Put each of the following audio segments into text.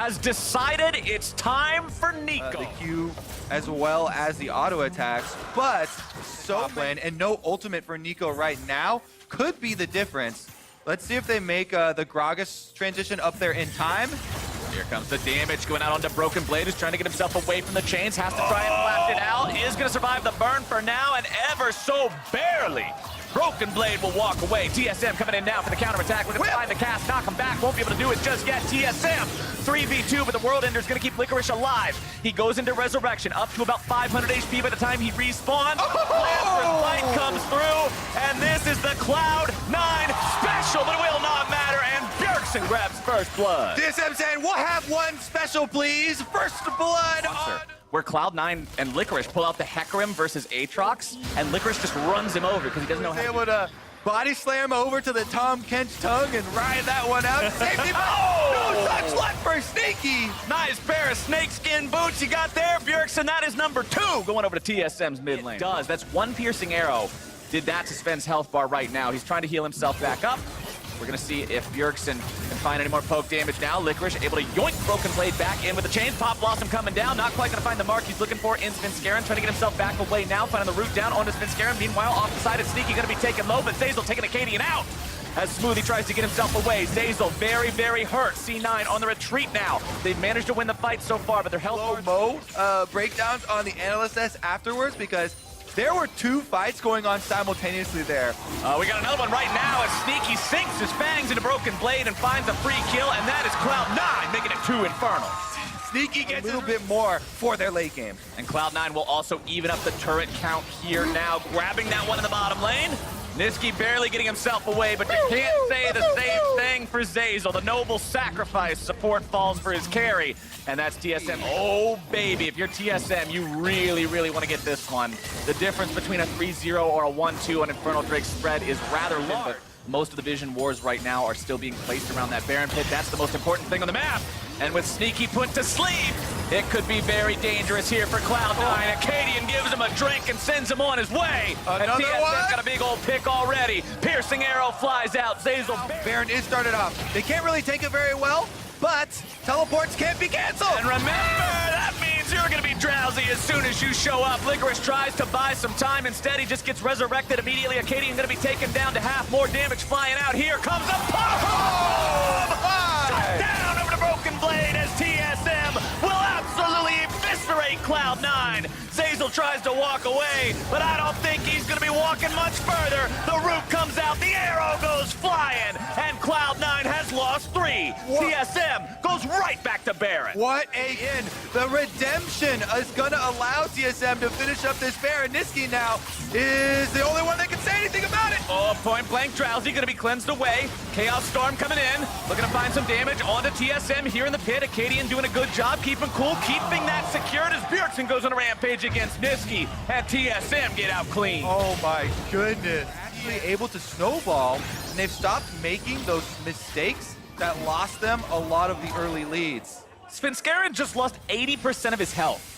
has decided it's time for Nico. The Q as well as the auto attacks, but so win and no ultimate for Nico right now could be the difference. Let's see if they make the Gragas transition up there in time. Here comes the damage going out onto Broken Blade, who's trying to get himself away from the chains, has to try and blast it out, is going to survive the burn for now, and ever so barely. Broken Blade will walk away. TSM coming in now for the counterattack. We're going to find the cast, knock him back. Won't be able to do it just yet. TSM 3v2, but the World Ender's going to keep Licorice alive. He goes into Resurrection, up to about 500 HP by the time he respawns. Lancer's Light comes through, and this is the Cloud9 special, but it will not matter, and Bjergsen grabs first blood. TSM saying, we'll have one special, please. First blood on... Where Cloud9 and Licorice pull out the Hecarim versus Aatrox, and Licorice just runs him over because he doesn't know how to... able to body slam over to the Tom Kench tongue and ride that one out. Safety, no touch left for Sneaky. Nice pair of snakeskin boots you got there, Bjergsen. That is number 2 going over to TSM's mid lane. It does. That's one piercing arrow. Did that to Sven's health bar right now. He's trying to heal himself back up. We're going to see if Bjergsen can find any more poke damage now. Licorice able to yoink Broken Blade back in with the chains. Pop Blossom coming down. Not quite going to find the mark he's looking for in Svenskeren. Trying to get himself back away now. Finding the route down onto Svenskeren. Meanwhile, off the side, it's Sneaky going to be taken low, but Zeyzal taking Acadian out. As Smoothie tries to get himself away. Zeyzal very, very hurt. C9 on the retreat now. They've managed to win the fight so far, but their health... Slow-mo breakdowns on the LSS afterwards because there were 2 fights going on simultaneously there. We got another one right now as Sneaky sinks his fangs into Broken Blade and finds a free kill, and that is Cloud9 making it 2 Infernal. Sneaky gets a little bit more for their late game. And Cloud9 will also even up the turret count here now, grabbing that one in the bottom lane. Niski barely getting himself away, but you can't say the same thing for Zeyzal. The noble sacrifice support falls for his carry, and that's TSM. Oh, baby, if you're TSM, you really, really want to get this one. The difference between a 3-0 or a 1-2 on Infernal Drake spread is rather large. Most of the Vision Wars right now are still being placed around that Baron Pit. That's the most important thing on the map. And with Sneaky put to sleep, it could be very dangerous here for Cloud9. Acadian gives him a drink and sends him on his way. And TSM's got a big old pick already. Piercing arrow flies out. Zeyzal. Baron is started off. They can't really take it very well, but teleports can't be canceled. And remember, that means you're going to be drowsy as soon as you show up. Licorice tries to buy some time. Instead, he just gets resurrected immediately. Acadian going to be taken down to half. More damage flying out. Here comes a pop! Shut down over to Broken Blade as TSM will absolutely eviscerate Cloud9. Zeyzal tries to walk away, but I don't think he's going to be walking much further. The root comes out, the arrow goes flying, and Cloud9 has lost 3. TSM goes right back to Baron. What a in. The redemption is going to allow TSM to finish up this Baron. Niski now is the only one that can say anything about it. Oh, point blank Drowsy going to be cleansed away. Chaos Storm coming in, looking to find some damage onto TSM here in the pit. Acadian doing a good job keeping cool, keeping that secured as Bjergsen goes on a rampage against Niski, and TSM get out clean. Oh my goodness. Actually able to snowball, and they've stopped making those mistakes that lost them a lot of the early leads. Svenskeren just lost 80% of his health.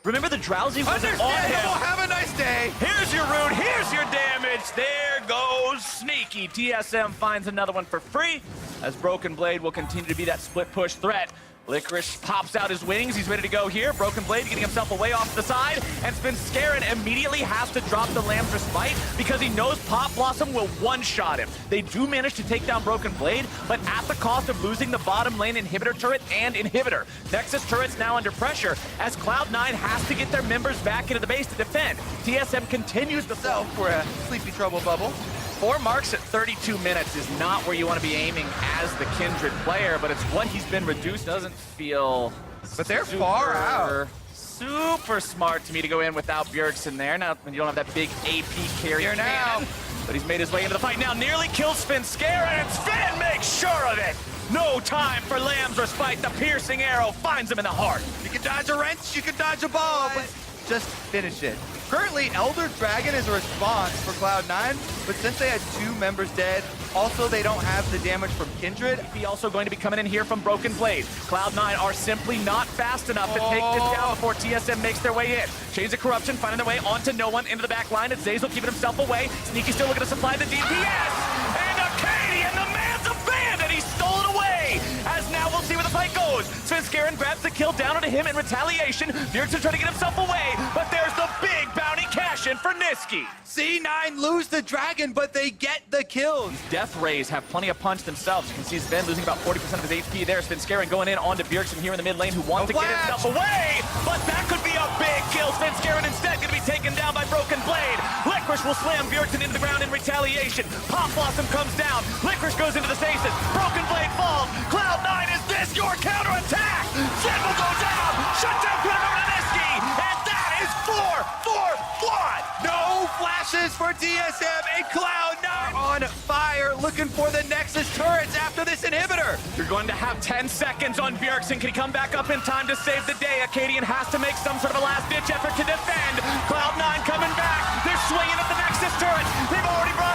Remember, the Drowsy wasn't on him. Have a nice day. Here's your root, here's your damage. There goes Sneaky. TSM finds another one for free, as Broken Blade will continue to be that split push threat. Licorice pops out his wings. He's ready to go here. Broken Blade getting himself away off the side. And Svenskeren immediately has to drop the Lamb's Respite because he knows Pop Blossom will one-shot him. They do manage to take down Broken Blade, but at the cost of losing the bottom lane inhibitor turret and inhibitor. Nexus turret's now under pressure as Cloud9 has to get their members back into the base to defend. TSM continues to sell for a sleepy trouble bubble. 4 marks at 32 minutes is not where you want to be aiming as the Kindred player, but it's what he's been reduced. Doesn't feel... But they're far out. Super smart to me to go in without Bjergsen there. Now, when you don't have that big AP carry here now. But he's made his way into the fight now. Nearly kills Svenskeren, and Sven makes sure of it. No time for Lamb's Respite. The piercing arrow finds him in the heart. You can dodge a wrench, you can dodge a ball, but just finish it. Currently, Elder Dragon is a response for Cloud9, but since they had 2 members dead, also they don't have the damage from Kindred. He also going to be coming in here from Broken Blade. Cloud9 are simply not fast enough to take this down before TSM makes their way in. Chains of Corruption finding their way onto no one into the back line. It's Zeyzal keeping himself away. Sneaky still looking to supply the DPS. And Acadian, the man's abandoned. He's stolen away. As now we'll see where the fight goes. Scarin grabs the kill down onto him in retaliation. Bjergsen trying to get himself away, but there's the big bounty cash in for Niski. C9 lose the dragon, but they get the kills. Death Rays have plenty of punch themselves. You can see Sven losing about 40% of his HP there. Sven Scarin going in onto Bjergsen here in the mid lane, who wants to get himself away, but that could be a big kill. Sven Scarin instead going to be taken down by Broken Blade. Licorice will slam Bjergsen into the ground in retaliation. Pop Blossom comes down. Licorice goes into the stasis. Broken Blade falls. Cloud9, is this your counterattack? Sven will go down. Shut down, put it over to Niski. And that is 4-4-1. No flashes for TSM, and Cloud9 on fire, looking for the Nexus turrets after this inhibitor. You're going to have 10 seconds on Bjergsen. Can he come back up in time to save the day? Acadian has to make some sort of a last-ditch effort to defend. Cloud9 coming back. They're swinging at the Nexus turret. They've already brought